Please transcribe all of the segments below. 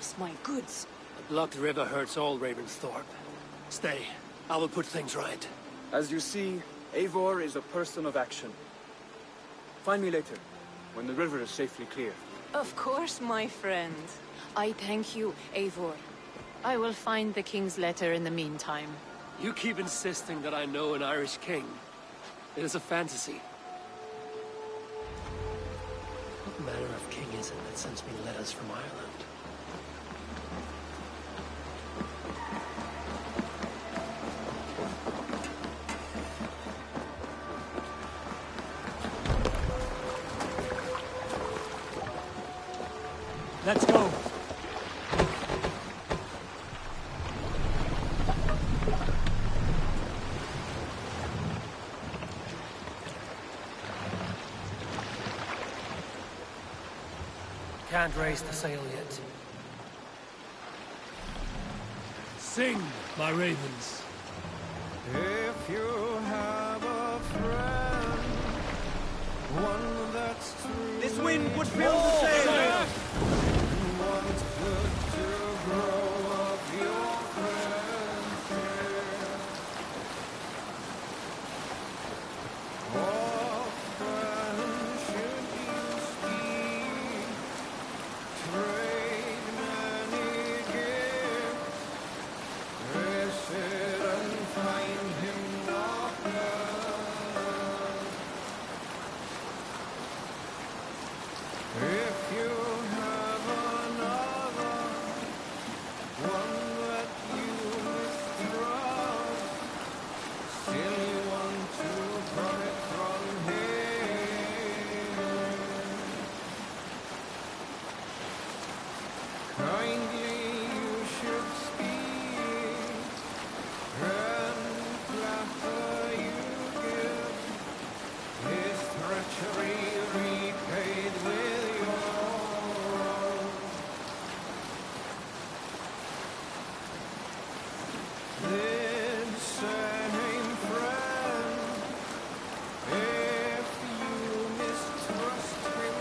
lost my goods. A blocked river hurts all Ravensthorpe. Stay. I will put things right. As you see, Eivor is a person of action. Find me later, when the river is safely clear. Of course, my friend. I thank you, Eivor. I will find the king's letter in the meantime. You keep insisting that I know an Irish king. It is a fantasy. What manner of king is it that sends me letters from Ireland? Let's go. Can't raise the sail yet. Sing, my ravens. If you have a friend, one that's true. This wind would fill the sail! One's good to grow up your friendship. What friend should you speak? Trade many gifts. Visit and find him not there. If you have another, one that you mistrust, still you want to profit from him. Kindly you should speak, and flatter you give, his treachery repaid with your own. This same friend, if you mistrust him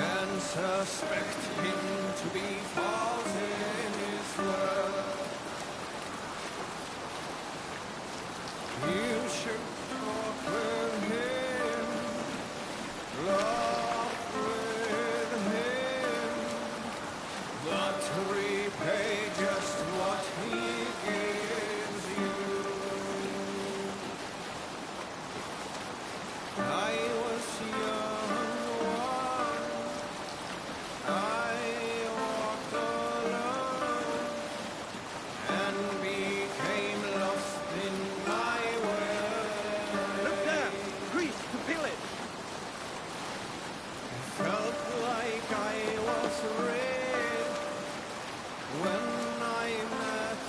and suspect him to be false in his word, you should talk with him, laugh with him, but repay just what he gives you. I was young once, I walked alone, and became lost in my way. Look there! Priest to pillage! Felt like I was red when I met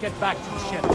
get back to the ship.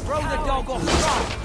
Throw the dog off the ride!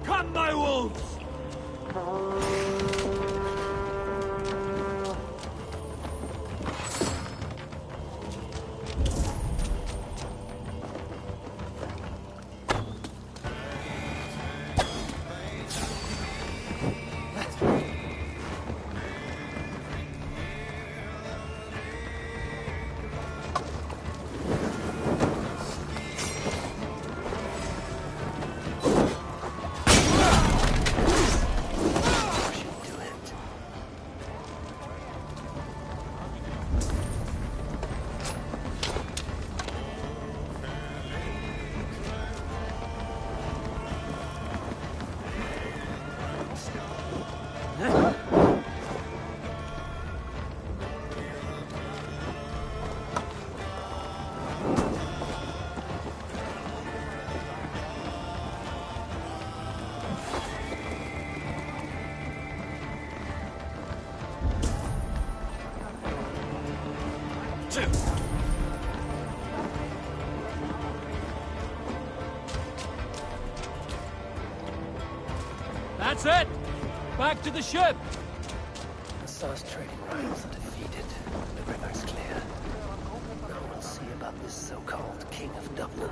Come, my wolves! That's it! Back to the ship! The Sar's trading rivals are defeated. The river's clear. Now we'll see about this so-called King of Dublin.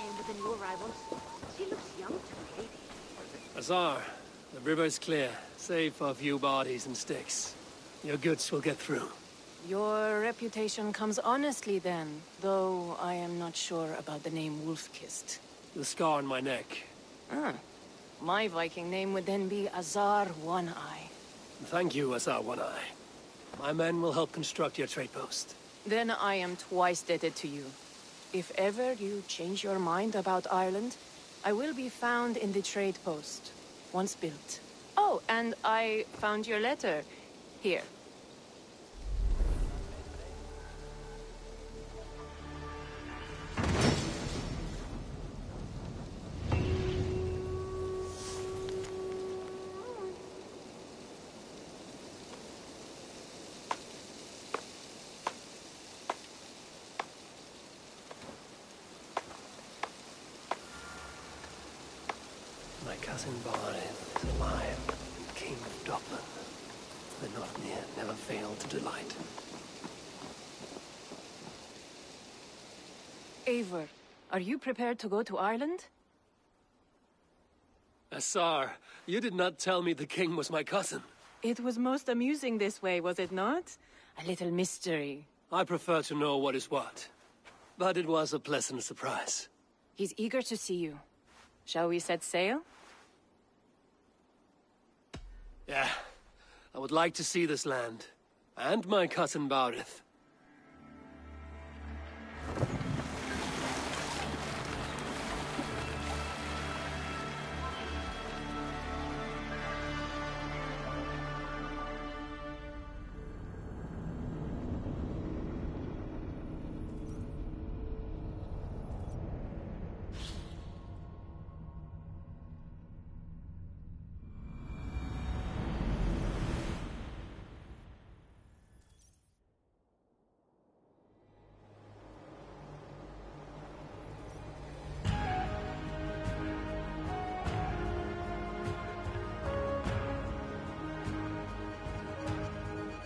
came with the new arrivals. She looks young to a lady. Azar, the river's clear, save for a few bodies and sticks. Your goods will get through. Your reputation comes honestly then, though I am not sure about the name Wolf-Kissed. The scar on my neck. Ah. My Viking name would then be Azar One-Eye. Thank you, Azar One-Eye. My men will help construct your trade post. Then I am twice indebted to you. If ever you change your mind about Ireland, I will be found in the trade post, once built. Oh, and I found your letter. Here. My cousin Barith is alive, and King of Dublin. The Northnir never failed to delight. Eivor, are you prepared to go to Ireland? Azar, you did not tell me the king was my cousin. It was most amusing this way, was it not? A little mystery. I prefer to know what is what. But it was a pleasant surprise. He's eager to see you. Shall we set sail? Yeah. I would like to see this land. And my cousin Barith.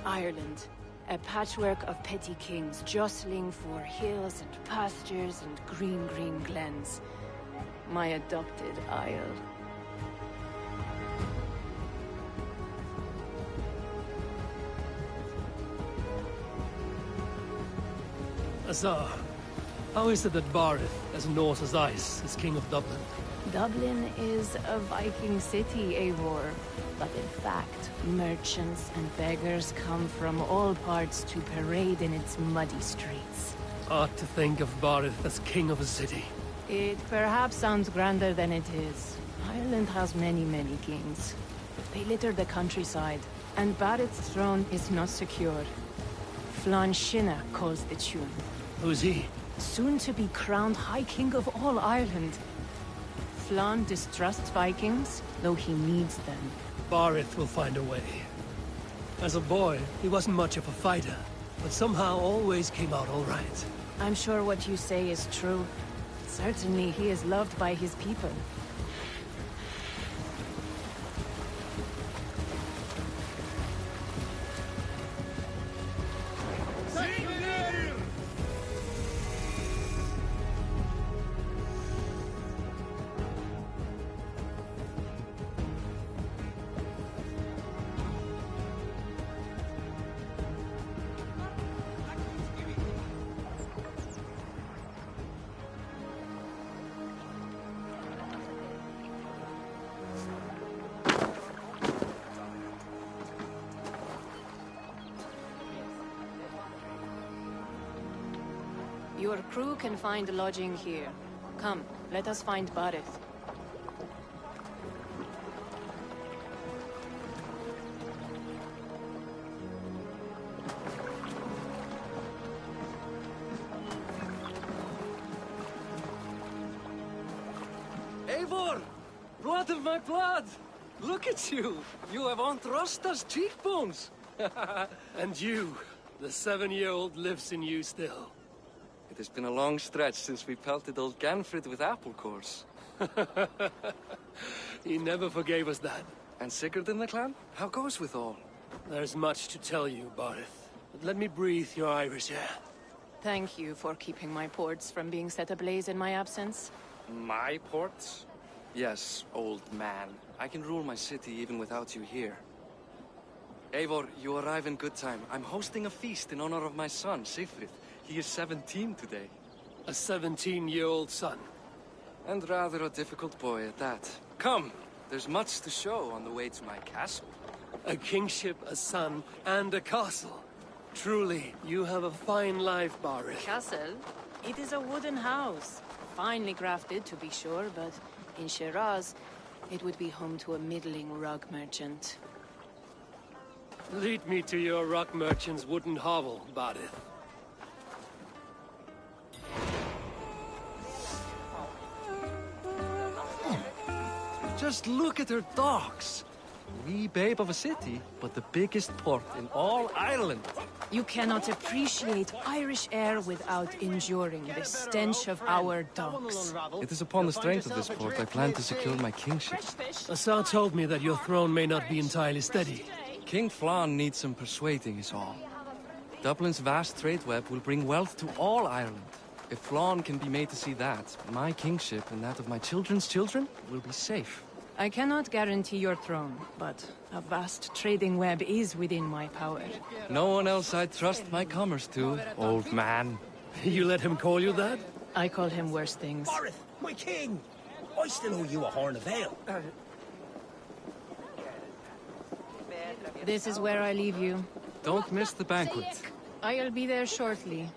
Ireland, a patchwork of petty kings jostling for hills and pastures and green glens. My adopted Isle. Azar, how is it that Barith, as Norse as ice, is king of Dublin? Dublin is a Viking city, Eivor. But in fact, merchants and beggars come from all parts to parade in its muddy streets. Odd to think of Barith as king of a city. It perhaps sounds grander than it is. Ireland has many kings. They litter the countryside, and Barith's throne is not secure. Flann Sinna calls the tune. Who's he? Soon to be crowned High King of all Ireland. Flann distrusts Vikings, though he needs them. Barith will find a way. As a boy, he wasn't much of a fighter, but somehow always came out all right. I'm sure what you say is true. Certainly he is loved by his people. Your crew can find lodging here. Come, let us find Barith. Eivor! Blood of my blood! Look at you! You have Aunt Rosta's cheekbones! And you, the 7-year-old lives in you still. It has been a long stretch since we pelted old Ganfrid with apple cores. He never forgave us that. And Sigurd in the clan? How goes with all? There's much to tell you, Barith. But let me breathe your Irish air. Thank you for keeping my ports from being set ablaze in my absence. My port? Yes, old man. I can rule my city even without you here. Eivor, you arrive in good time. I'm hosting a feast in honor of my son, Sigfrid. He is 17 today. A 17-year-old son. And rather a difficult boy at that. Come, there's much to show on the way to my castle. A kingship, a son, and a castle. Truly, you have a fine life, Barith. Castle? It is a wooden house. Finely crafted, to be sure, but in Shiraz, it would be home to a middling rug merchant. Lead me to your rock merchant's wooden hovel, Barith. Just look at her docks. Wee babe of a city, but the biggest port in all Ireland. You cannot appreciate Irish air without enduring the stench of our docks. It is upon the strength of this port I plan to secure my kingship. Assar told me that your throne may not be entirely steady. King Flann needs some persuading is all. Dublin's vast trade web will bring wealth to all Ireland. If Flann can be made to see that, my kingship and that of my children's children will be safe. I cannot guarantee your throne, but a vast trading web is within my power. No one else I'd trust my commerce to, old man. You let him call you that? I call him worse things. Barith, my king! I still owe you a horn of ale. This is where I leave you. Don't miss the banquet. I'll be there shortly.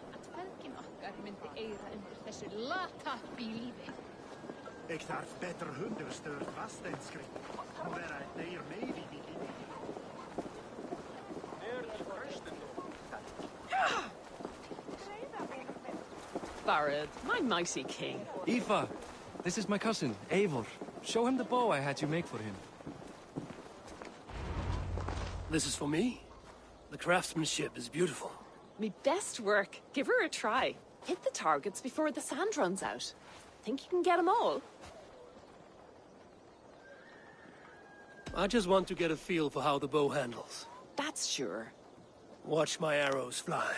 Ik darf beter hunden stuurt vast en schrik. Maar hij deed mee wie die. Barad, my mighty king. Aoife, this is my cousin, Eivor. Show him the bow I had you make for him. This is for me? The craftsmanship is beautiful. Me best work. Give her a try. Hit the targets before the sand runs out. Think you can get them all? I just want to get a feel for how the bow handles. That's sure. Watch my arrows fly.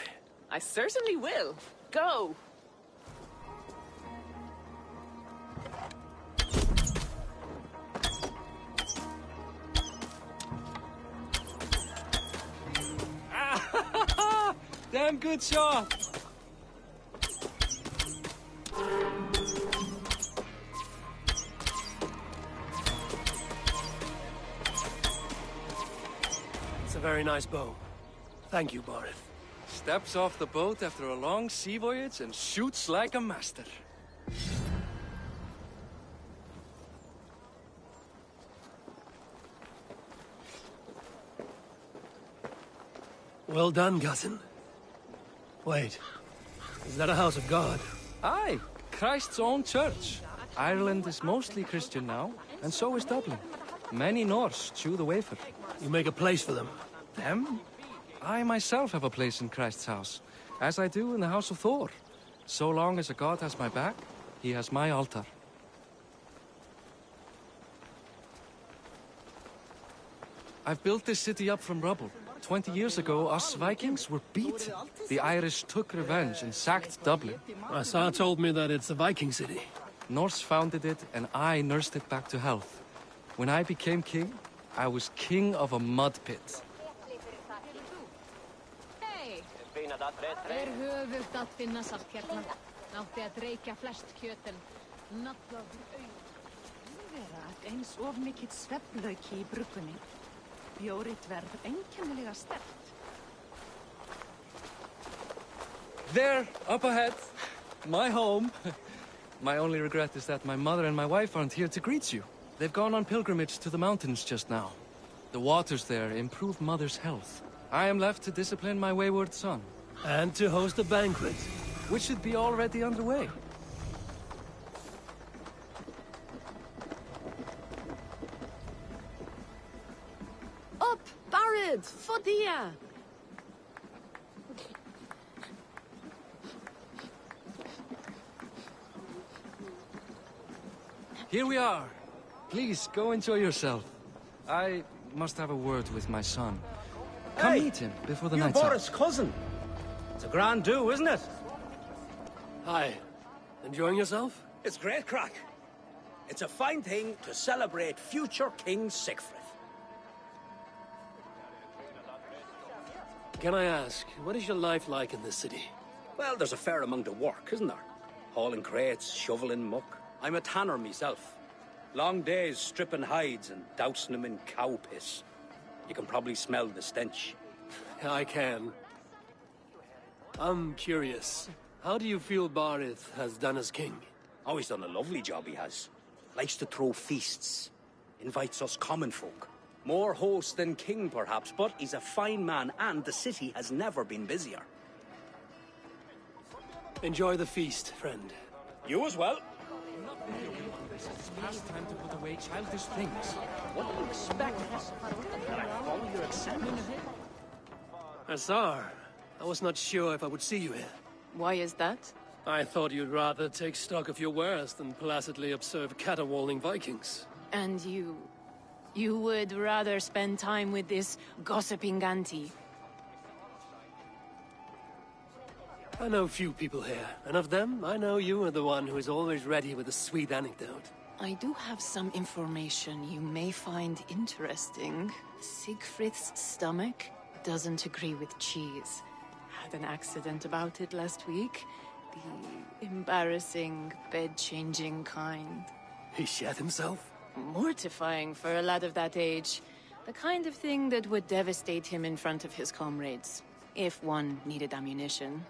I certainly will. Go! Damn good shot! It's a very nice bow. Thank you, Barith. Steps off the boat after a long sea voyage and shoots like a master. Well done, cousin. Wait, is that a house of God? Aye, Christ's own church. Ireland is mostly Christian now, and so is Dublin. Many Norse chew the wafer. You make a place for them. Them? I myself have a place in Christ's house, as I do in the house of Thor. So long as a god has my back, he has my altar. I've built this city up from rubble. 20 years ago, us Vikings were beaten. The Irish took revenge and sacked Dublin. Assar told me that it's a Viking city. Norse founded it, and I nursed it back to health. When I became king, I was king of a mud pit. Höfugt að finna saltkjarnan. Átti að dreikja flest kjötin. Nafnað auð. Vera að eins of mikill svefnlauki í bruggunni. Bjórið verður einkennilega sterkt. There, up ahead. My home. My only regret is that my mother and my wife aren't here to greet you. They've gone on pilgrimage to the mountains just now. The waters there improve mother's health. I am left to discipline my wayward son. And to host a banquet. Which should be already underway. Up, Barad! Fodia! Here we are. Please, go enjoy yourself. I must have a word with my son. Come meet him before the night's out. You're Boris' cousin. It's a grand do, isn't it? Hi. Enjoying yourself? It's great crack. It's a fine thing to celebrate future King Sigfrid. Can I ask, what is your life like in this city? Well, there's a fair amount of work, isn't there? Hauling crates, shoveling muck. I'm a tanner myself. Long days stripping hides and dousing them in cow piss. You can probably smell the stench. I can. I'm curious. How do you feel Barith has done as king? Oh, he's done a lovely job, he has. Likes to throw feasts. Invites us common folk. More host than king, perhaps, but he's a fine man, and the city has never been busier. Enjoy the feast, friend. You as well. It's past time to put away childish things. What do you expect? That I follow your example? Azar, I was not sure if I would see you here. Why is that? I thought you'd rather take stock of your wares than placidly observe caterwauling Vikings. And you... you would rather spend time with this gossiping auntie? I know few people here, and of them, I know you are the one who is always ready with a sweet anecdote. I do have some information you may find interesting. Siegfried's stomach doesn't agree with cheese. Had an accident about it last week. The embarrassing, bed-changing kind. He shat himself? Mortifying for a lad of that age. The kind of thing that would devastate him in front of his comrades. If one needed ammunition.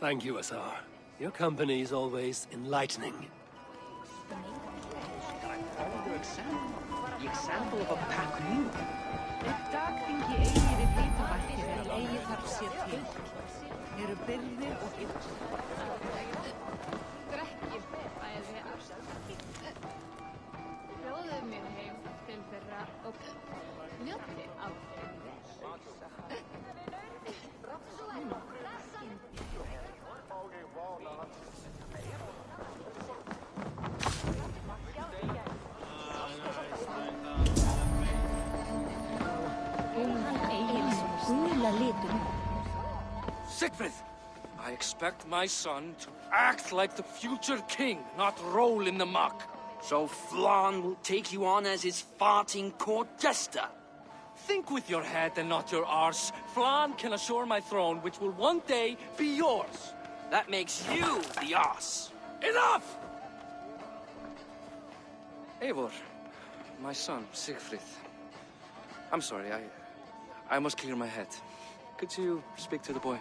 Thank you, Azar. Your company is always enlightening. The example of a pack mule. Einn dag fengi eigið vitavættir en eigið þarf sér til. Eru byrðir og Drekkið bæði afsakið. Bjóðu mér heim til þeirra og njóti á þeim vel. Sigfrid! I expect my son to act like the future king, not roll in the muck. So Flan will take you on as his farting court jester? Think with your head and not your arse. Flan can assure my throne, which will one day be yours. That makes you the arse. Enough! Eivor, my son, Siegfried. I'm sorry, I must clear my head. Could you speak to the boy?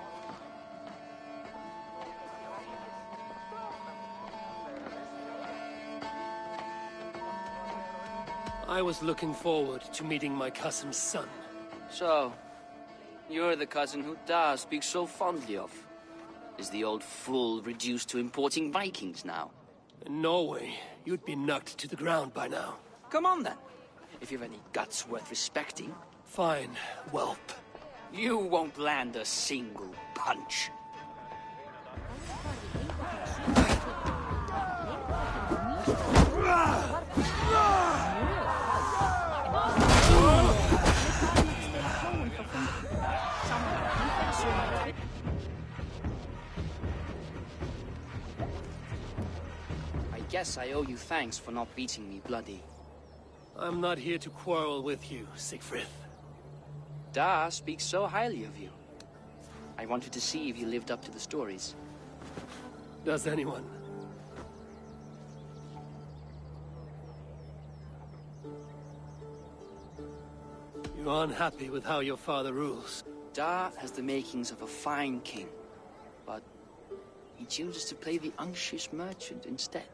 I was looking forward to meeting my cousin's son. So, you're the cousin who Da speaks so fondly of. Is the old fool reduced to importing Vikings now? In Norway, you'd be knocked to the ground by now. Come on then, if you've any guts worth respecting. Fine, whelp. You won't land a single punch. I guess I owe you thanks for not beating me bloody. I'm not here to quarrel with you, Siegfried. Da speaks so highly of you. I wanted to see if you lived up to the stories. Does anyone? You're unhappy with how your father rules. Da has the makings of a fine king, but he chooses to play the unctuous merchant instead.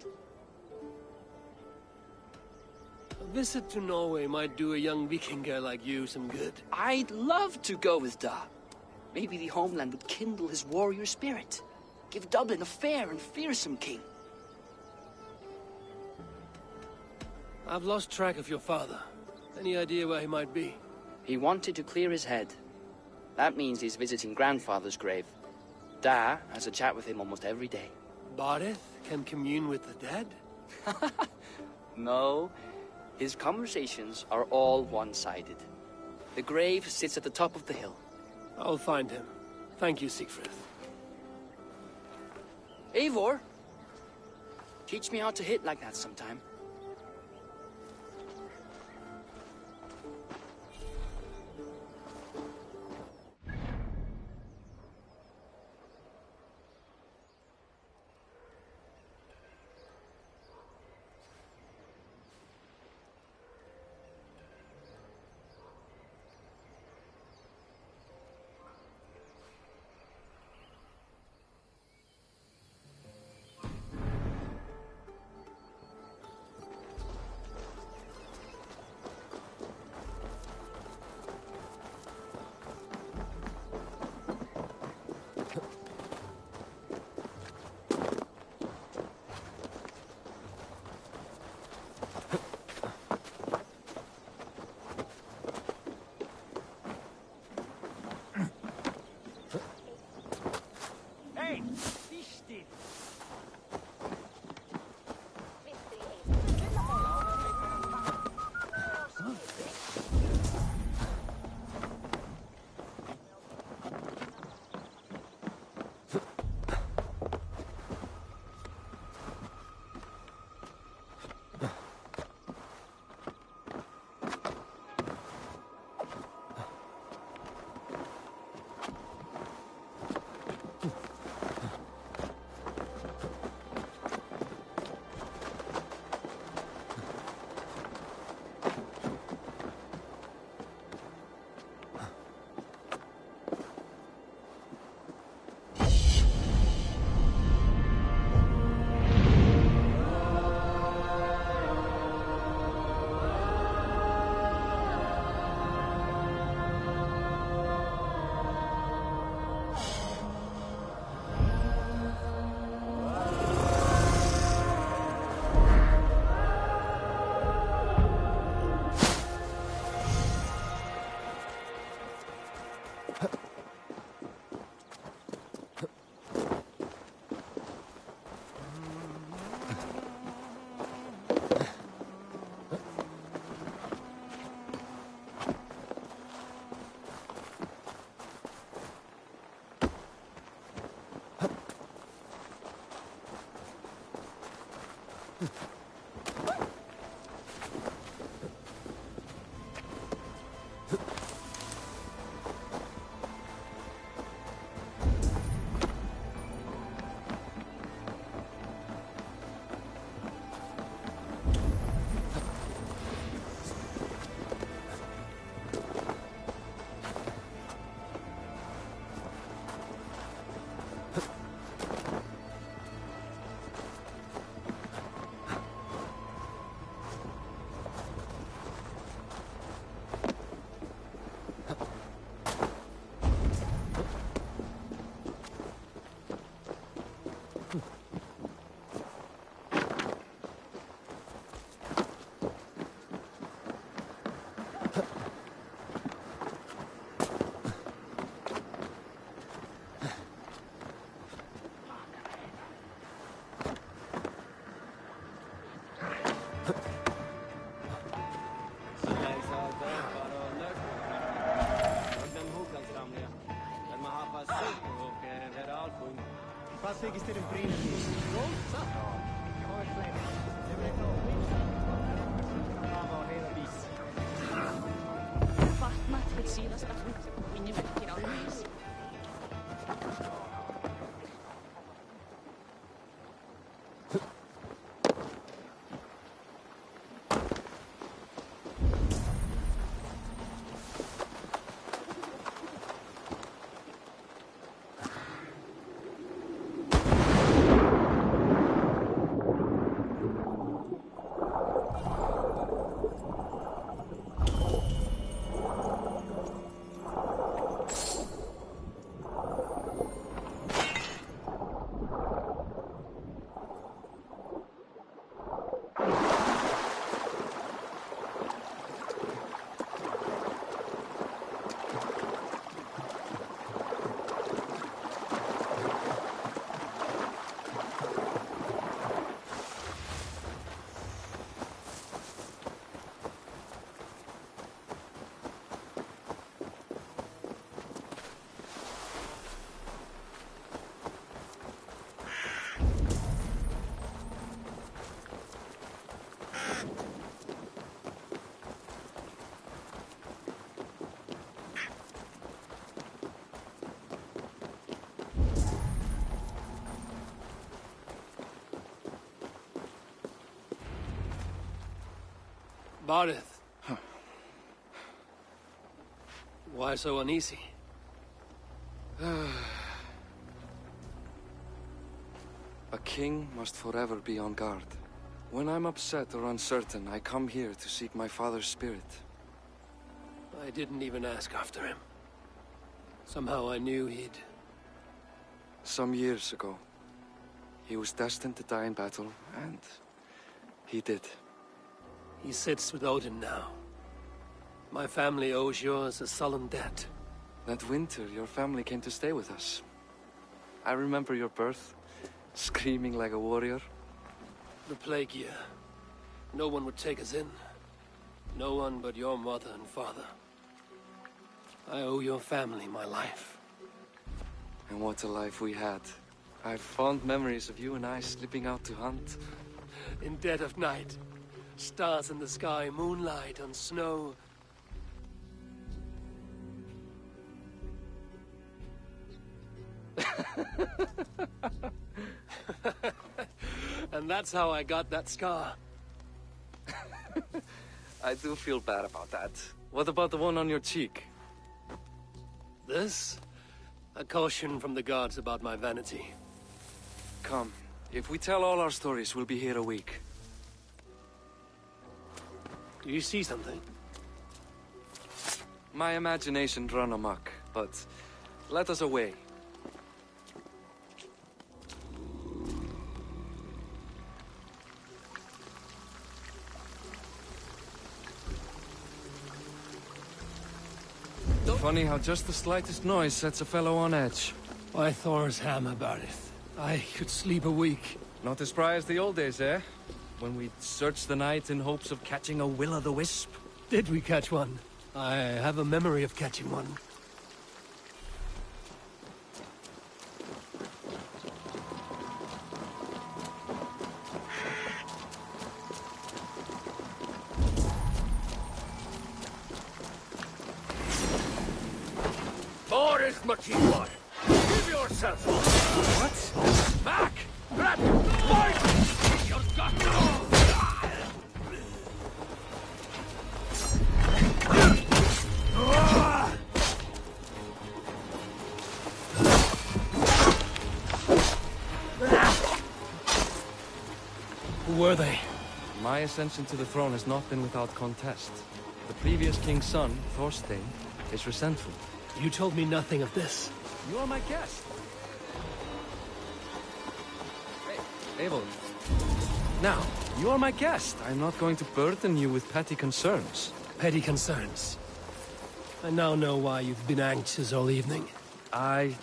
A visit to Norway might do a young Vikinger like you some good. I'd love to go with Da. Maybe the homeland would kindle his warrior spirit. Give Dublin a fair and fearsome king. I've lost track of your father. Any idea where he might be? He wanted to clear his head. That means he's visiting grandfather's grave. Da has a chat with him almost every day. Barith can commune with the dead? No. His conversations are all one-sided. The grave sits at the top of the hill. I'll find him. Thank you, Siegfried. Eivor! Teach me how to hit like that sometime. still. Barith. Why so uneasy? A king must forever be on guard. When I'm upset or uncertain, I come here to seek my father's spirit. I didn't even ask after him. Somehow I knew he'd... Some years ago, he was destined to die in battle, and he did. He sits with Odin now. My family owes yours a sullen debt. That winter, your family came to stay with us. I remember your birth, Screaming like a warrior. The plague year. No one would take us in. No one but your mother and father. I owe your family my life. And what a life we had. I have fond memories of you and I slipping out to hunt. In dead of night. Stars in the sky, moonlight on snow. And that's how I got that scar. I do feel bad about that. What about the one on your cheek? This? A caution from the gods about my vanity. Come, if we tell all our stories, we'll be here a week. Do you see something? My imagination run amok, but let us away. Funny how just the slightest noise sets a fellow on edge. Why Thor's hammer, Barith? I could sleep a week. Not as spry as the old days, eh? When we'd search the night in hopes of catching a will-o'-the-wisp. Did we catch one? I have a memory of catching one. Boris Machiboy, give yourself. What? Back! Grab! Fight! You're got Who were they? My ascension to the throne has not been without contest. The previous king's son, Thorstein, is resentful. You told me nothing of this. You are my guest. Hey, Abel. Now, you are my guest. I'm not going to burden you with petty concerns. Petty concerns. I now know why you've been anxious all evening. Aye,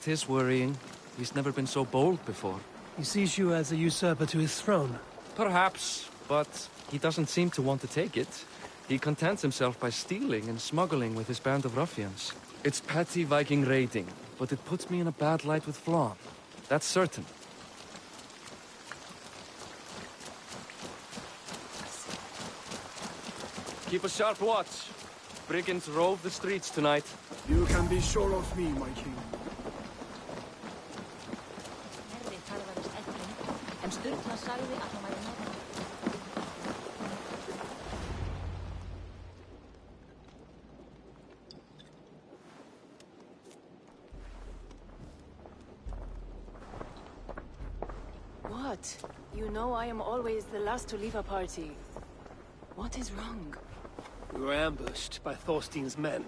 'tis worrying. He's never been so bold before. He sees you as a usurper to his throne. Perhaps, but he doesn't seem to want to take it. He contents himself by stealing and smuggling with his band of ruffians. It's petty Viking raiding, but it puts me in a bad light with Flann. That's certain. Keep a sharp watch. Brigands rove the streets tonight. You can be sure of me, my king. What? You know I am always the last to leave a party. What is wrong? We were ambushed by Thorstein's men.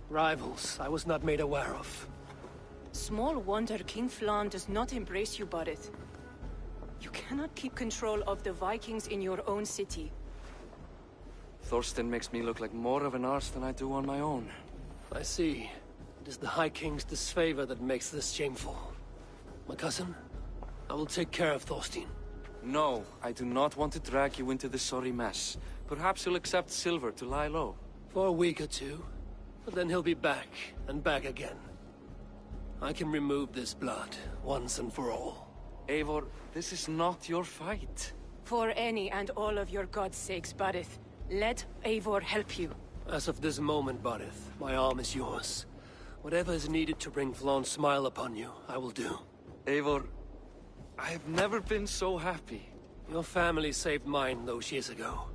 Rivals I was not made aware of. Small wonder King Flann does not embrace you, Barith. You cannot keep control of the Vikings in your own city. Thorstein makes me look like more of an arse than I do on my own. I see. It is the High King's disfavor that makes this shameful. My cousin, I will take care of Thorstein. No, I do not want to drag you into this sorry mess. Perhaps you'll accept silver to lie low. For a week or two, but then he'll be back, and back again. I can remove this blood, once and for all. Eivor, this is not your fight. For any and all of your god's sakes, Barith, let Eivor help you. As of this moment, Barith, my arm is yours. Whatever is needed to bring Flann's smile upon you, I will do. Eivor, I have never been so happy. Your family saved mine those years ago.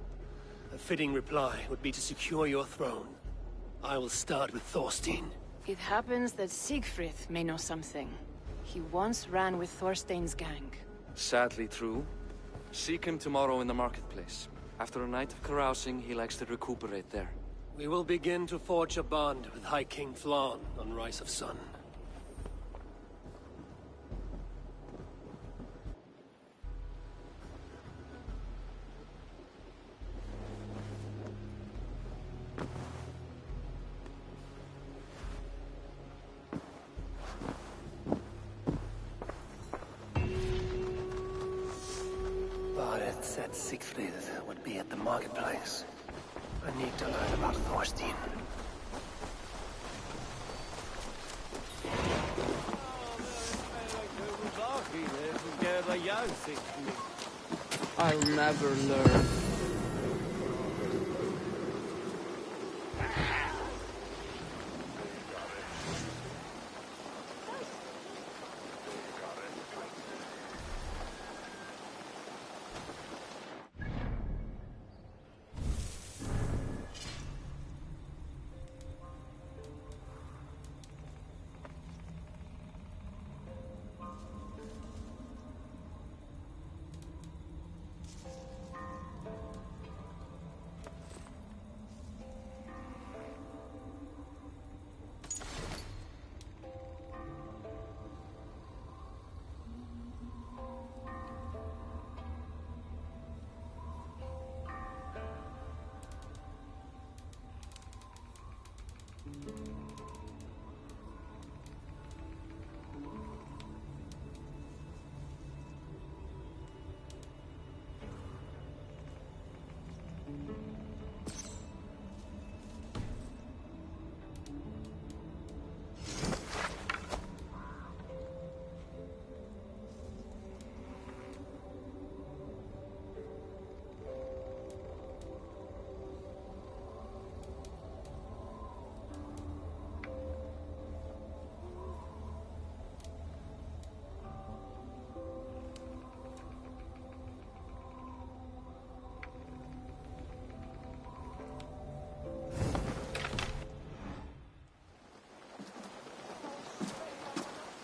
A fitting reply would be to secure your throne. I will start with Thorstein. It happens that Siegfried may know something. He once ran with Thorstein's gang. Sadly true. Seek him tomorrow in the marketplace. After a night of carousing, he likes to recuperate there. We will begin to forge a bond with High King Flann on Rise of Sun. Earth said Siegfried would be at the marketplace. I need to learn about Thorstein. I'll never learn.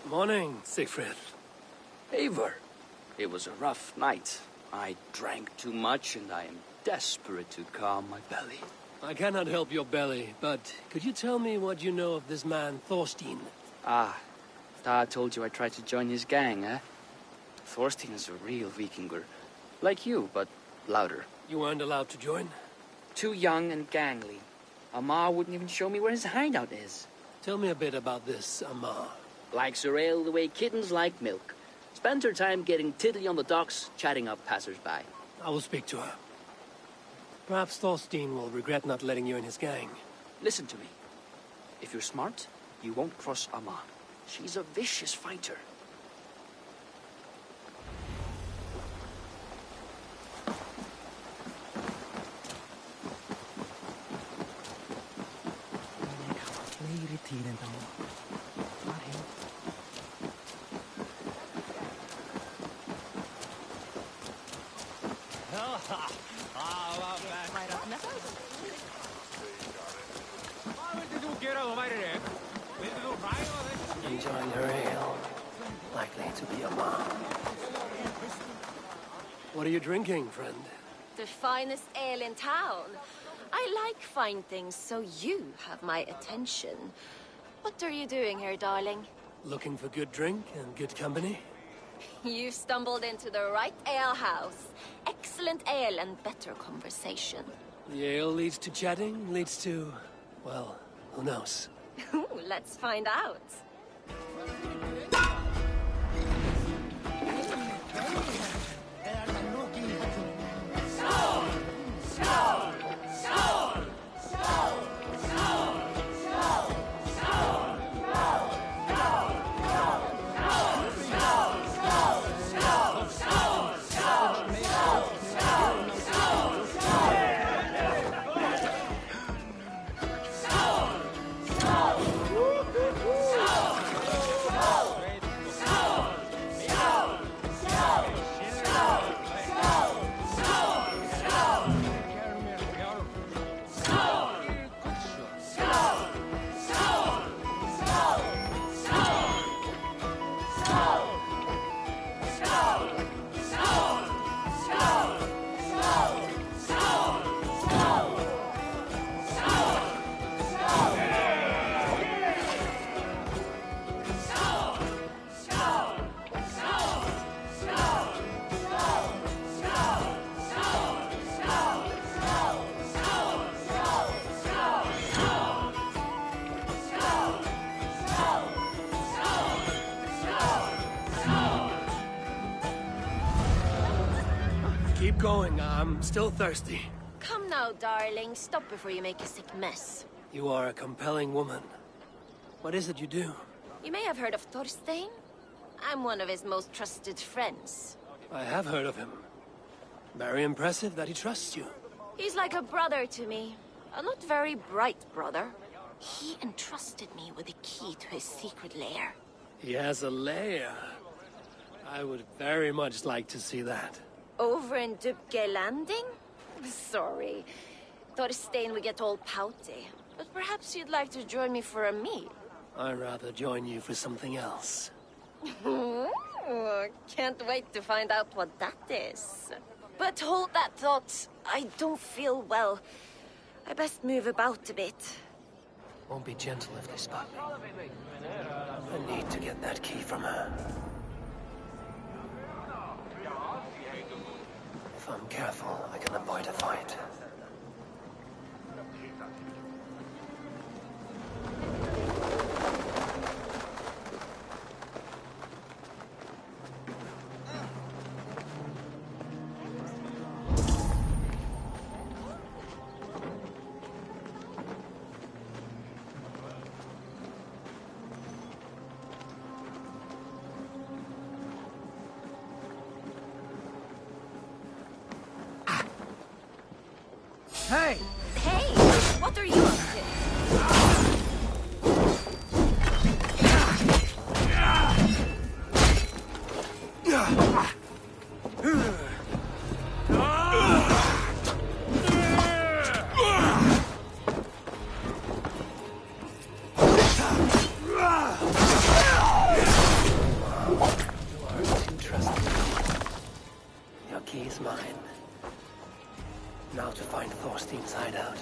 Morning, Siegfried. Eivor, it was a rough night. I drank too much and I am desperate to calm my belly. I cannot help your belly, but could you tell me what you know of this man, Thorstein? Ah, Dad told you I tried to join his gang, eh? Thorstein is a real Vikinger. Like you, but louder. You weren't allowed to join? Too young and gangly. Amar wouldn't even show me where his hideout is. Tell me a bit about this Amar. Likes her ale the way kittens like milk. Spends her time getting tiddly on the docks, chatting up passers-by. I will speak to her. Perhaps Thorstein will regret not letting you in his gang. Listen to me. If you're smart, you won't cross Amar. She's a vicious fighter. Enjoying her ale. Likely to be Amar. What are you drinking, friend? The finest ale in town. I like fine things, so you have my attention. What are you doing here, darling? Looking for good drink and good company? You've stumbled into the right alehouse. Excellent ale and better conversation. The ale leads to chatting, leads to... well, who knows? Let's find out. Keep going. I'm still thirsty. Come now, darling. Stop before you make a sick mess. You are a compelling woman. What is it you do? You may have heard of Thorstein. I'm one of his most trusted friends. I have heard of him. Very impressive that he trusts you. He's like a brother to me. A not very bright brother. He entrusted me with the key to his secret lair. He has a lair. I would very much like to see that. Over in Dubke Landing? Sorry. Thorstein would get all pouty. But perhaps you'd like to join me for a meal. I'd rather join you for something else. Can't wait to find out what that is. But hold that thought. I don't feel well. I best move about a bit. Won't be gentle if they spot me. I need to get that key from her. If I'm careful, I can avoid a fight. Hey! Hey! What are you up to? Your key is mine. Now to find Thorstein's hideout.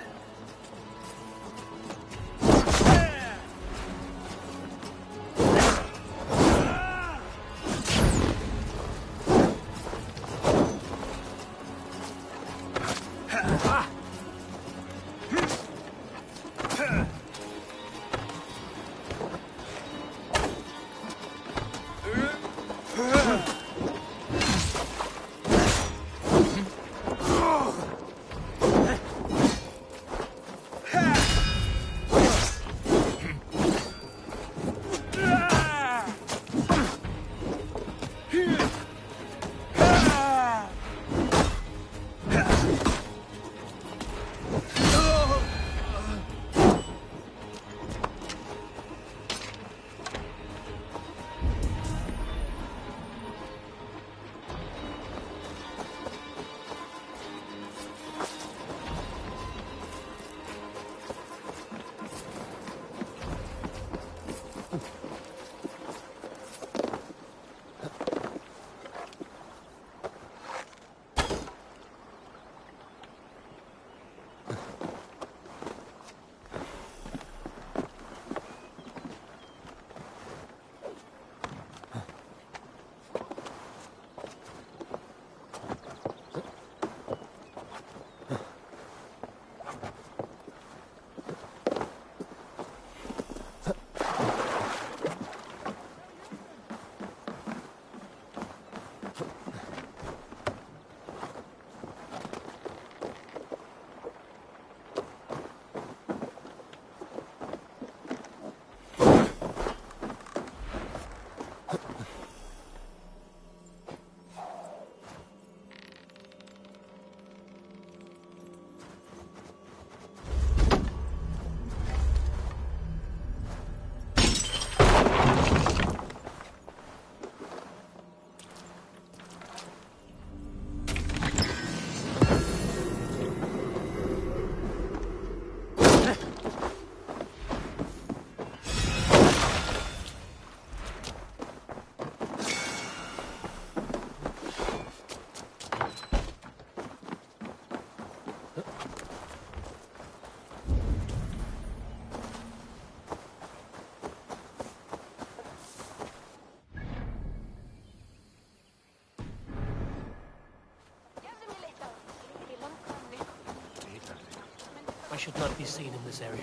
I should not be seen in this area.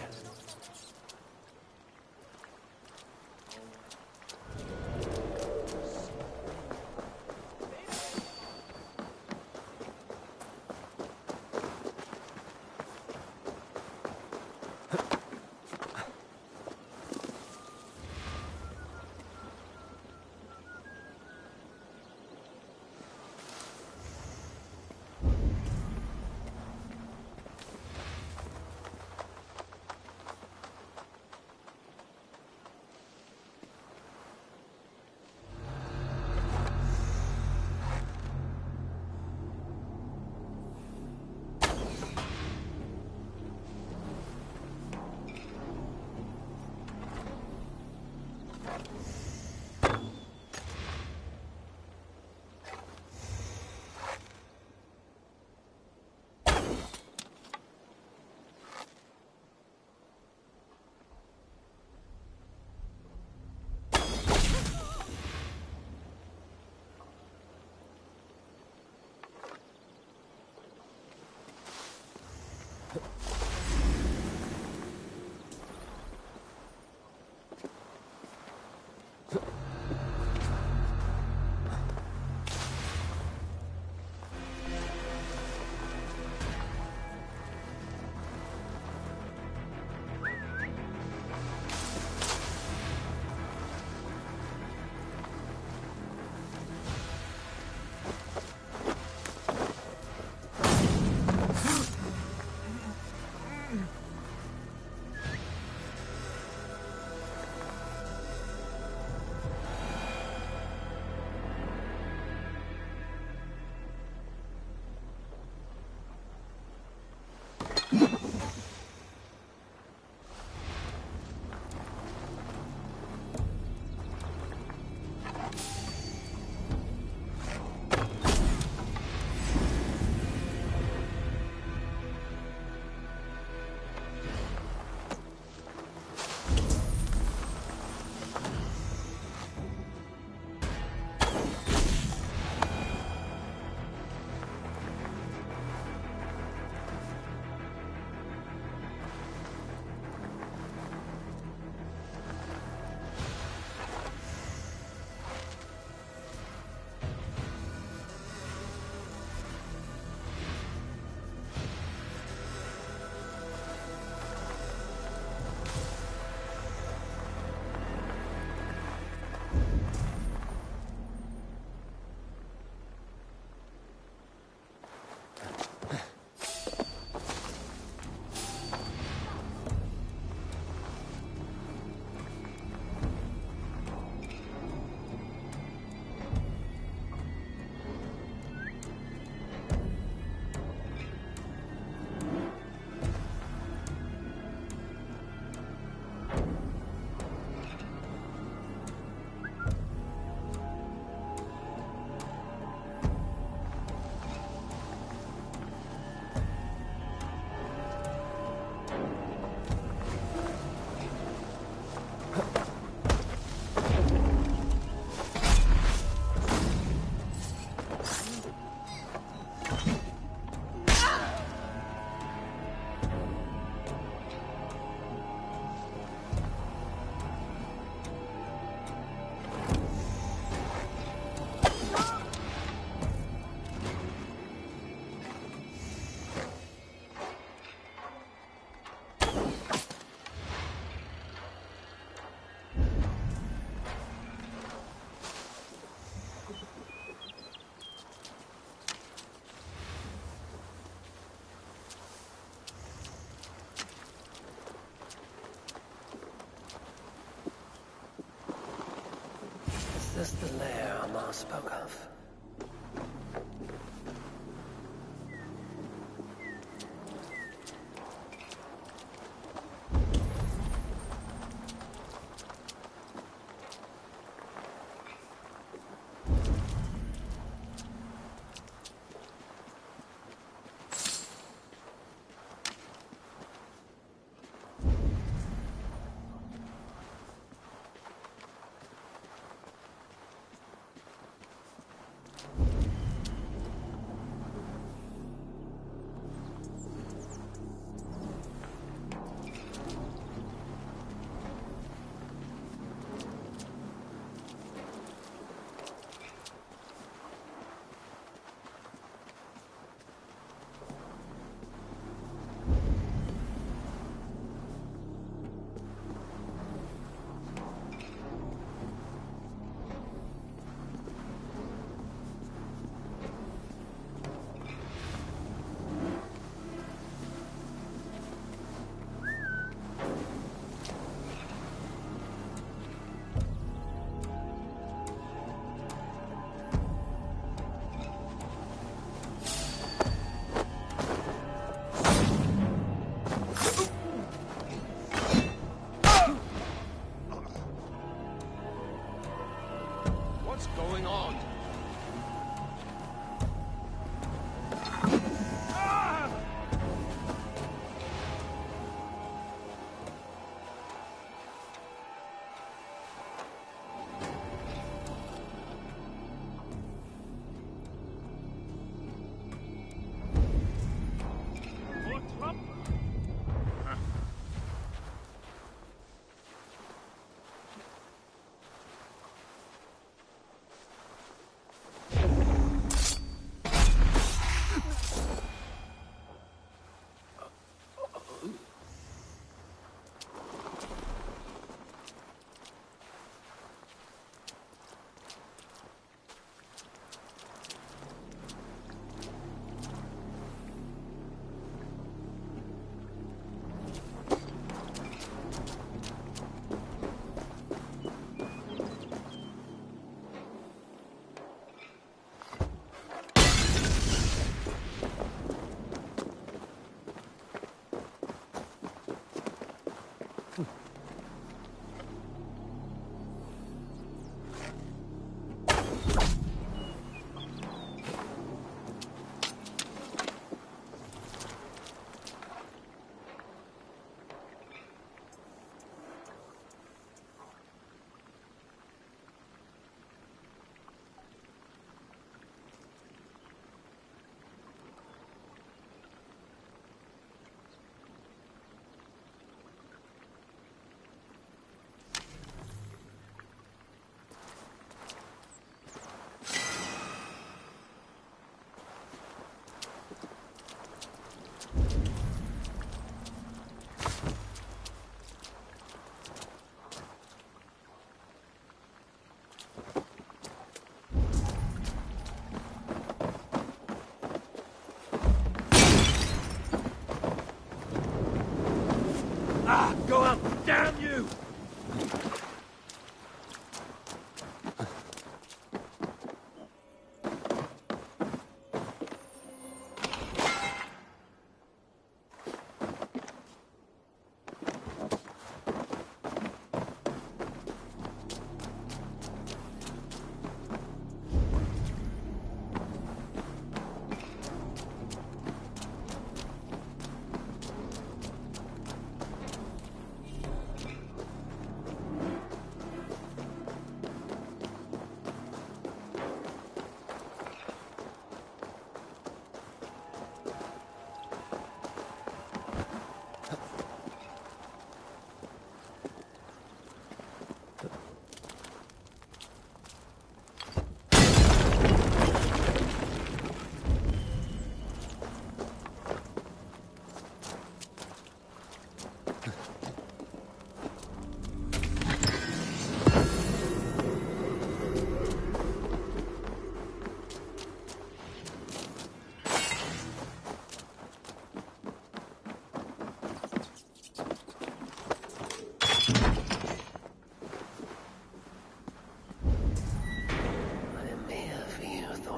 spoke of.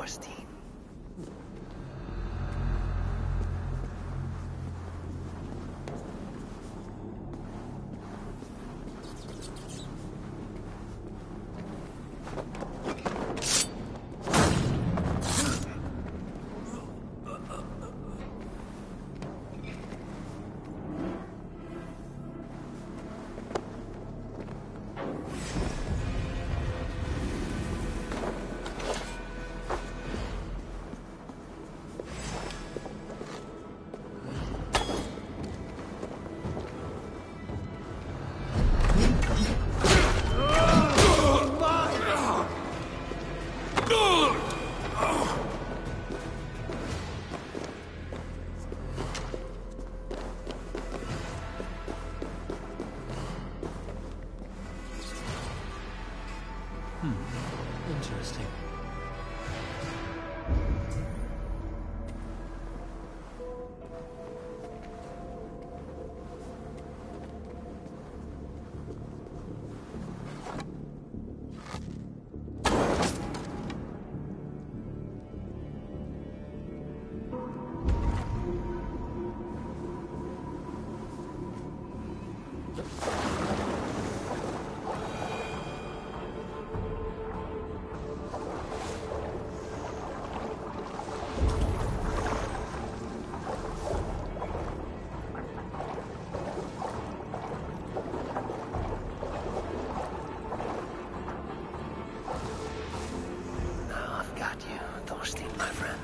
Thorstein. Interesting. Now I've got you, Thorstein, my friend.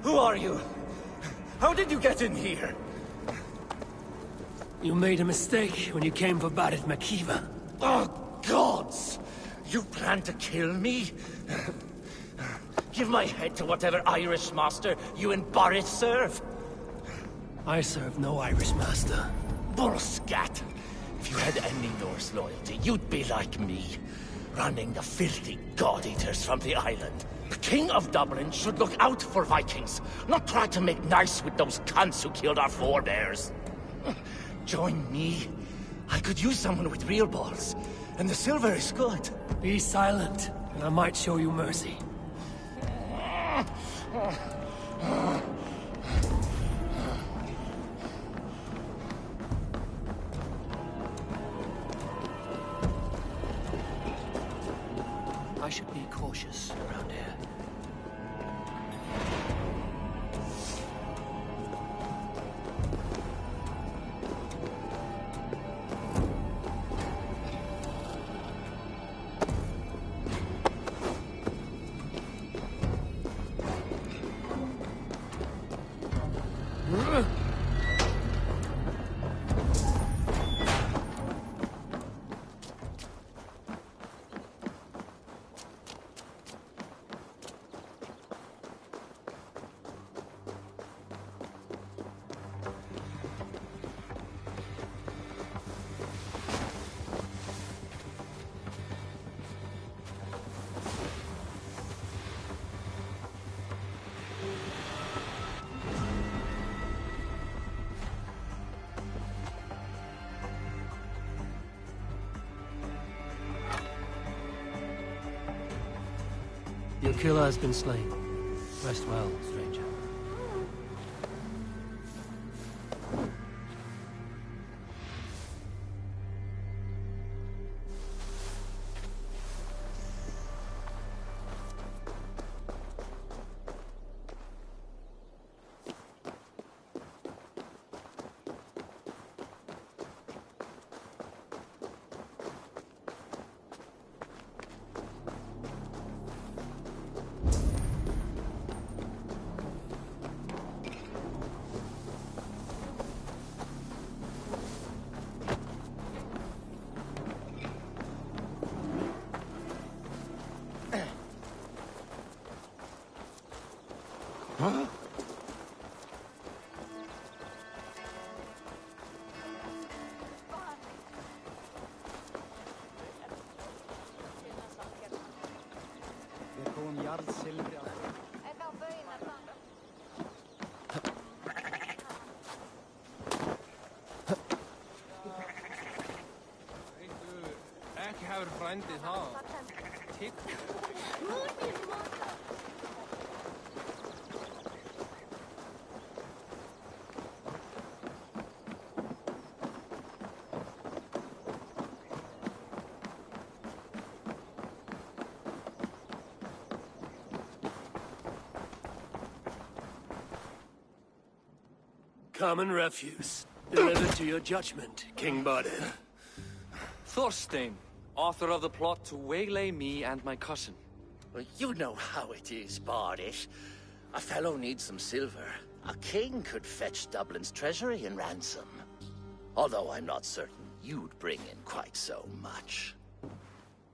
Who are you? How did you get in here? You made a mistake when you came for Barit Makiva. Oh, gods! You plan to kill me? Give my head to whatever Irish master you and Barrett serve. I serve no Irish master. Bullscat! If you had any Norse loyalty, you'd be like me, running the filthy god-eaters from the island. The King of Dublin should look out for Vikings, not try to make nice with those cunts who killed our forebears. Join me. I could use someone with real balls, and the silver is good. Be silent, and I might show you mercy. I should be cautious around here. Your killer has been slain. Rest well, stranger. Við komum jarðsilfri á. Ekki hefur frændið það. Common refuse. Delivered to your judgment, King Bardet. Thorstein, author of the plot to waylay me and my cousin. Well, you know how it is, Bardish. A fellow needs some silver. A king could fetch Dublin's treasury in ransom. Although I'm not certain you'd bring in quite so much.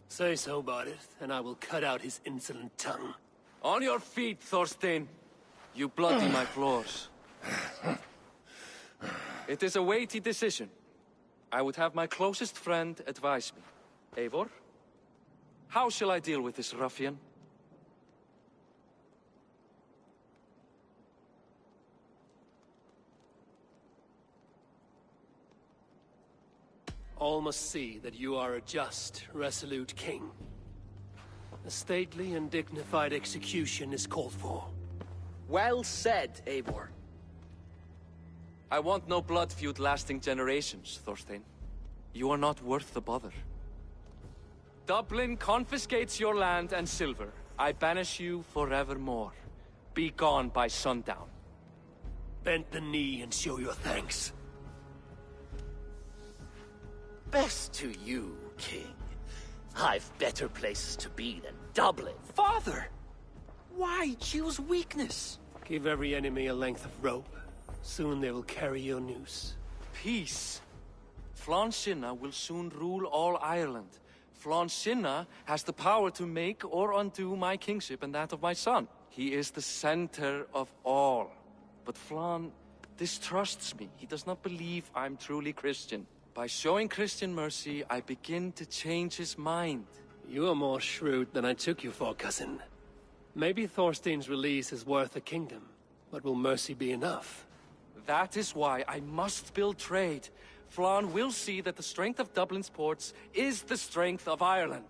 Say so, Bardet, and I will cut out his insolent tongue. On your feet, Thorstein. You bloody my floors. It is a weighty decision. I would have my closest friend advise me. Eivor, how shall I deal with this ruffian? All must see that you are a just, resolute king. A stately and dignified execution is called for. Well said, Eivor. I want no blood feud lasting generations, Thorstein. You are not worth the bother. Dublin confiscates your land and silver. I banish you forevermore. Be gone by sundown. Bend the knee and show your thanks. Best to you, King. I've better places to be than Dublin. Father! Why choose weakness? Give every enemy a length of rope. Soon they will carry your news. Peace. Flann Sinna will soon rule all Ireland. Flann Sinna has the power to make or undo my kingship and that of my son. He is the center of all. But Flann distrusts me. He does not believe I'm truly Christian. By showing Christian mercy, I begin to change his mind. You are more shrewd than I took you for, cousin. Maybe Thorstein's release is worth a kingdom, but will mercy be enough? That is why I must build trade. Flann will see that the strength of Dublin's ports is the strength of Ireland.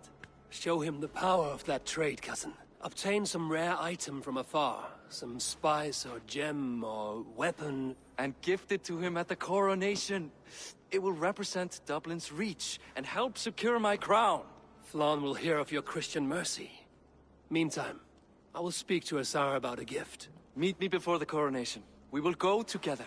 Show him the power of that trade, cousin. Obtain some rare item from afar. Some spice or gem or weapon. And gift it to him at the coronation. It will represent Dublin's reach and help secure my crown. Flann will hear of your Christian mercy. Meantime, I will speak to Asar about a gift. Meet me before the coronation. We will go together.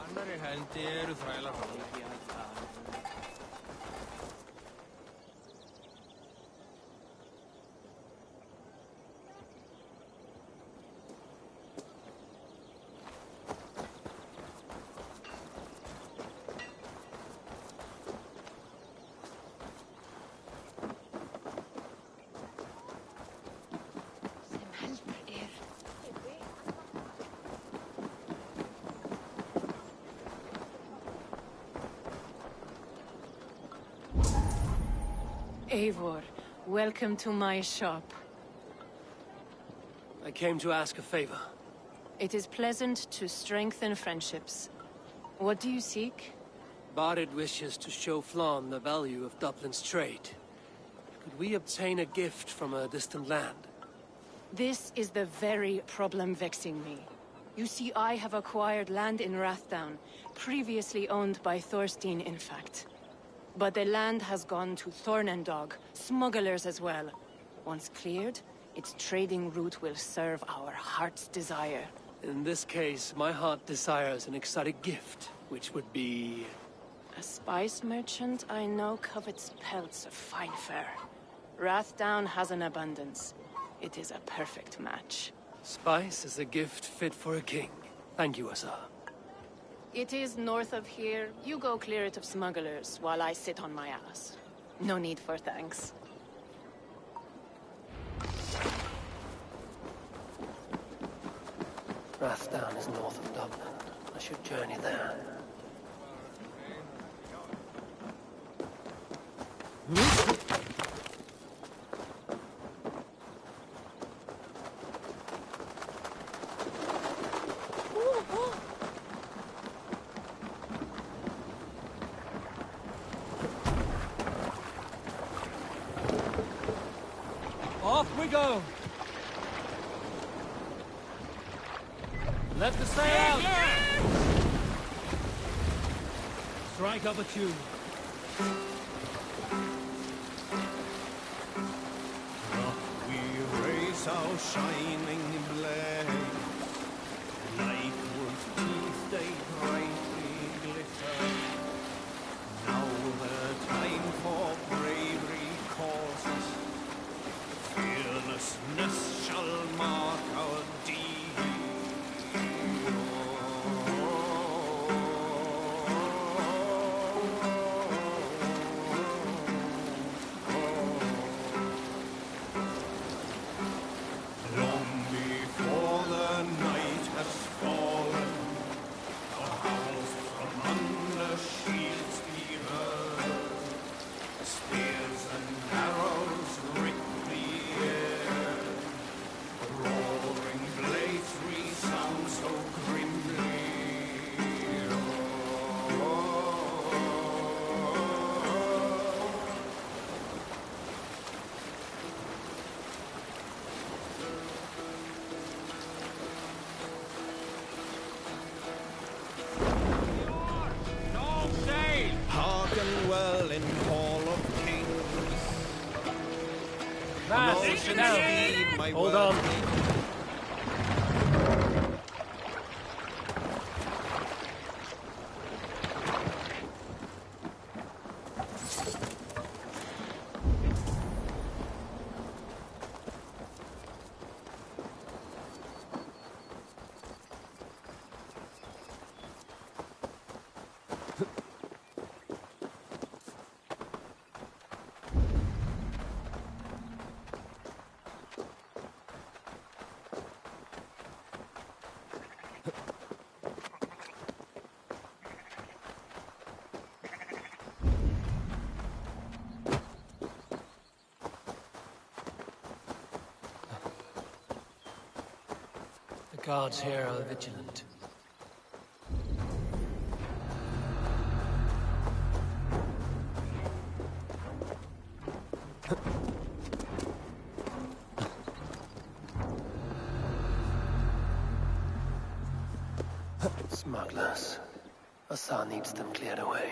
Annarri hendi eru þrælar hálfleikja. Eivor, welcome to my shop. I came to ask a favor. It is pleasant to strengthen friendships. What do you seek? Barid wishes to show Flann the value of Dublin's trade. Could we obtain a gift from a distant land? This is the very problem vexing me. You see, I have acquired land in Rathdown, previously owned by Thorstein, in fact. But the land has gone to Thorn and Dog, smugglers as well. Once cleared, its trading route will serve our heart's desire. In this case, my heart desires an exotic gift, which would be... A spice merchant I know covets pelts of fine fur. Rathdown has an abundance. It is a perfect match. Spice is a gift fit for a king. Thank you, Asa. It is north of here. You go clear it of smugglers, while I sit on my ass. No need for thanks. Rathdown is north of Dublin. I should journey there. Off we go! Let the sail out! Strike up a tune. Up we raise our shining blade, like wolf teeth they brightly glitter. Now the time for bravery calls us. Fearlessness shall mark our deed. Long before the night has fallen, our howls from under shields be heard. Spears and arrows rip the air. Roaring blades resound so grimly. Hearken well in Hall of Kings. Matt, No sit should down. speed my Hold word. on. The guards here are vigilant. Smugglers. Asa needs them cleared away.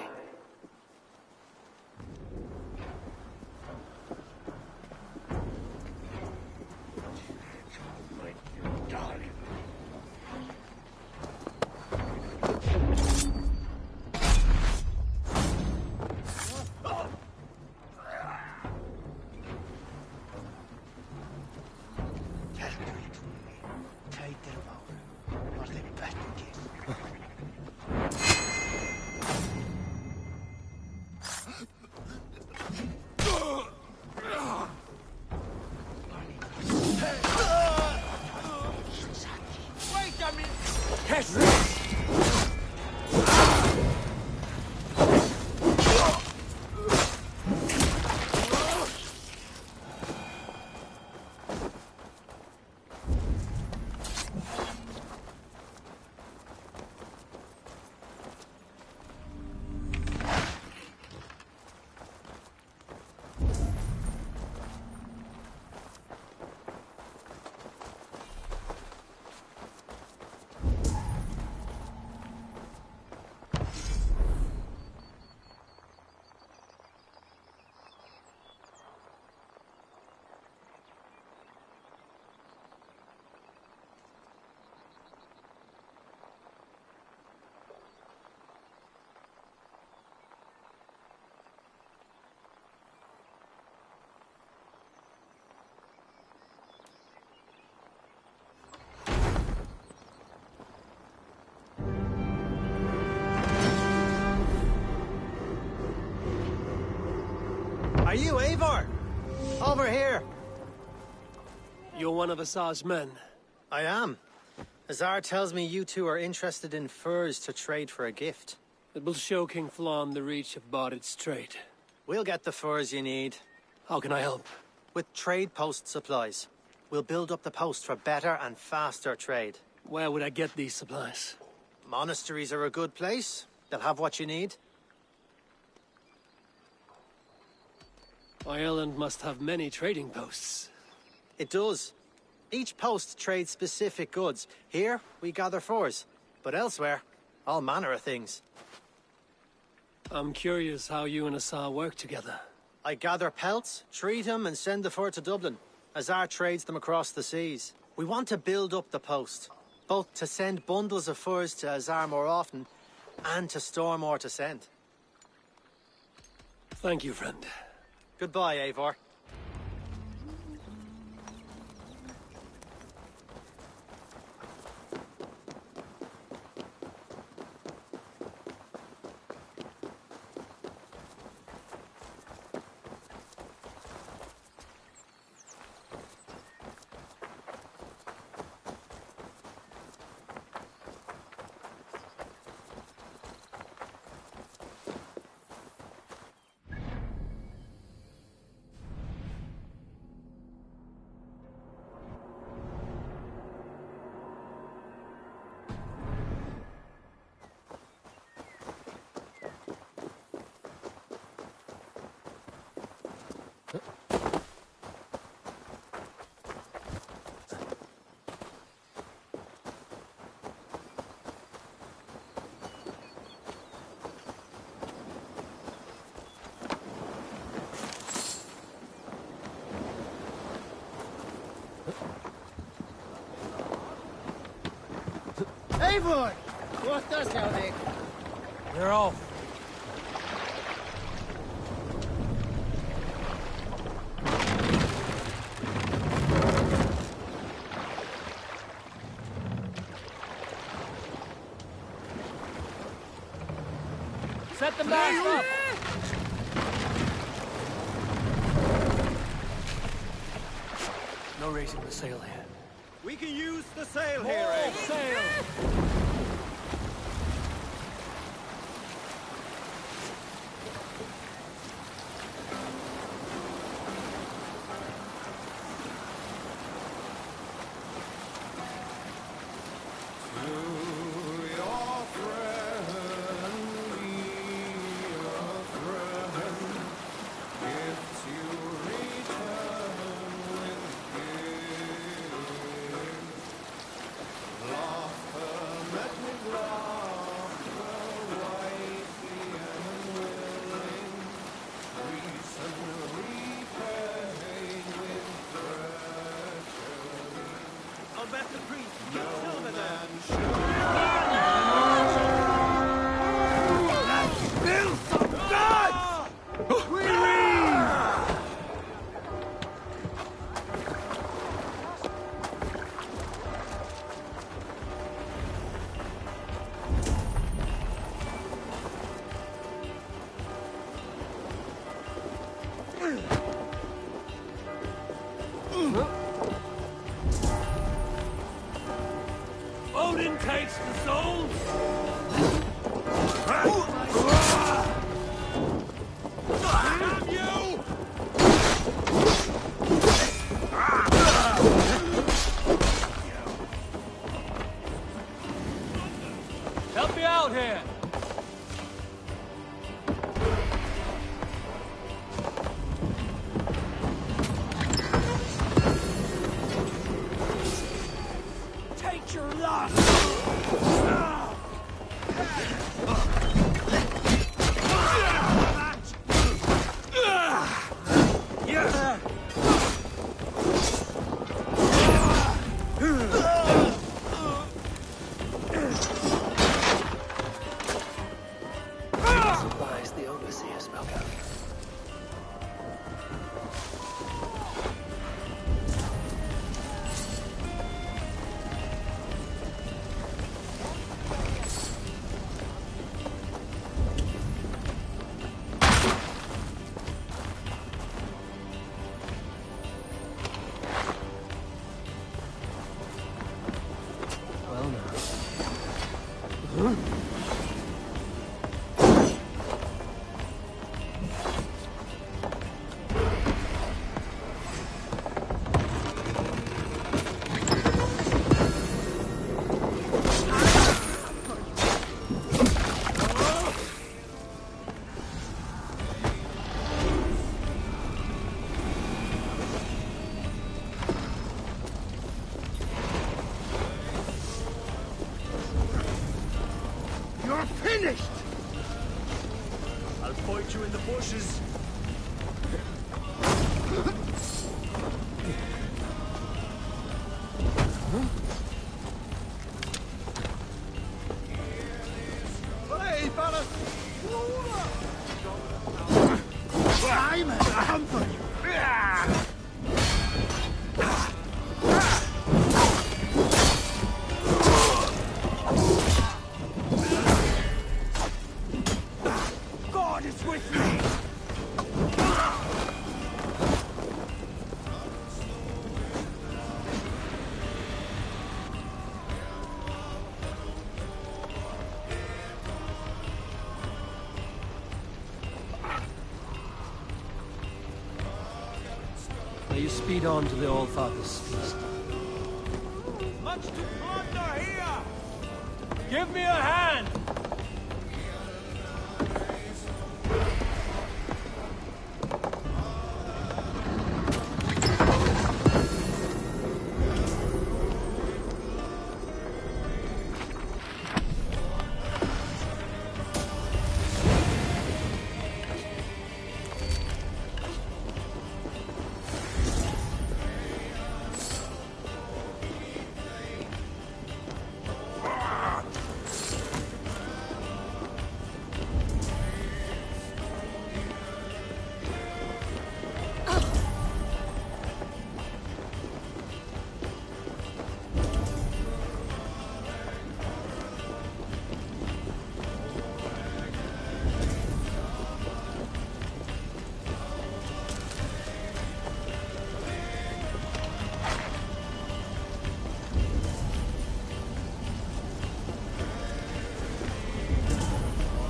you Eivor? Over here. You're one of Azar's men. I am. Azar tells me you two are interested in furs to trade for a gift. It will show King Flan the reach of Bardet's trade. We'll get the furs you need. How can I help? With trade post supplies. We'll build up the post for better and faster trade. Where would I get these supplies? Monasteries are a good place. They'll have what you need. Ireland must have many trading posts. It does. Each post trades specific goods. Here, we gather furs. But elsewhere, all manner of things. I'm curious how you and Azar work together. I gather pelts, treat them, and send the fur to Dublin. Azar trades them across the seas. We want to build up the post, both to send bundles of furs to Azar more often, and to store more to send. Thank you, friend. Goodbye, Eivor. Eivor! What does thou think? You're off. Set the mast up! No raising the sail here. We can use the sail here, eh? Sail! Odin takes the souls! Damn you! Help me out here! Take your lot! You're finished! I'll fight you in the bushes. Hey, fellas! I'm for you! God is with me! May you speed on to the All-Father's feast. Much to plunder here! Give me a hand!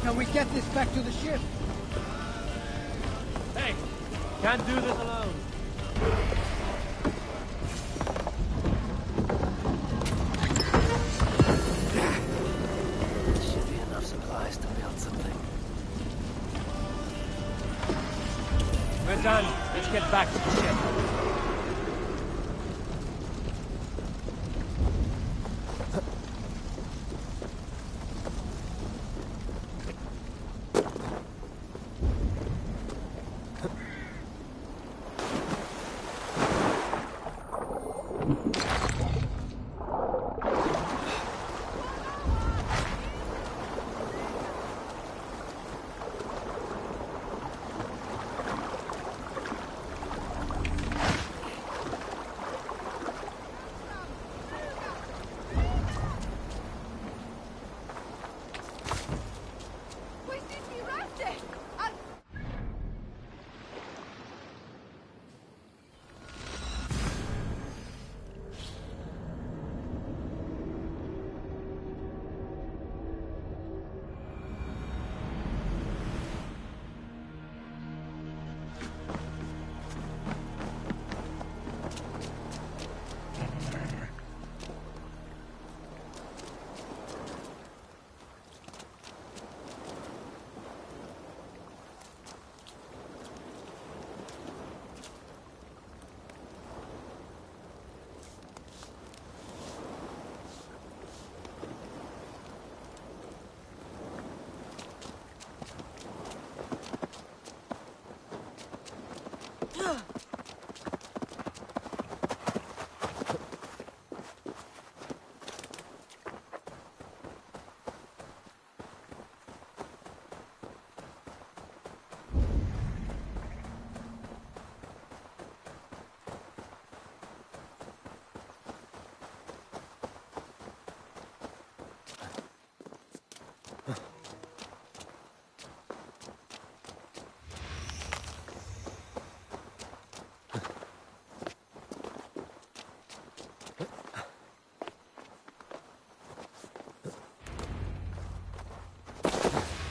Can we get this back to the ship? Hey, can't do this alone. Should be enough supplies to build something. We're done. Let's get back to the ship.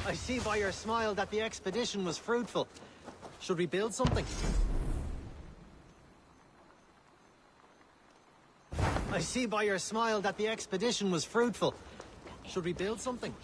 I see by your smile that the expedition was fruitful. Should we build something? I see by your smile that the expedition was fruitful. Should we build something?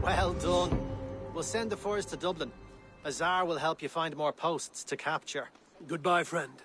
Well done. We'll send the force to Dublin. Azar will help you find more posts to capture. Goodbye, friend.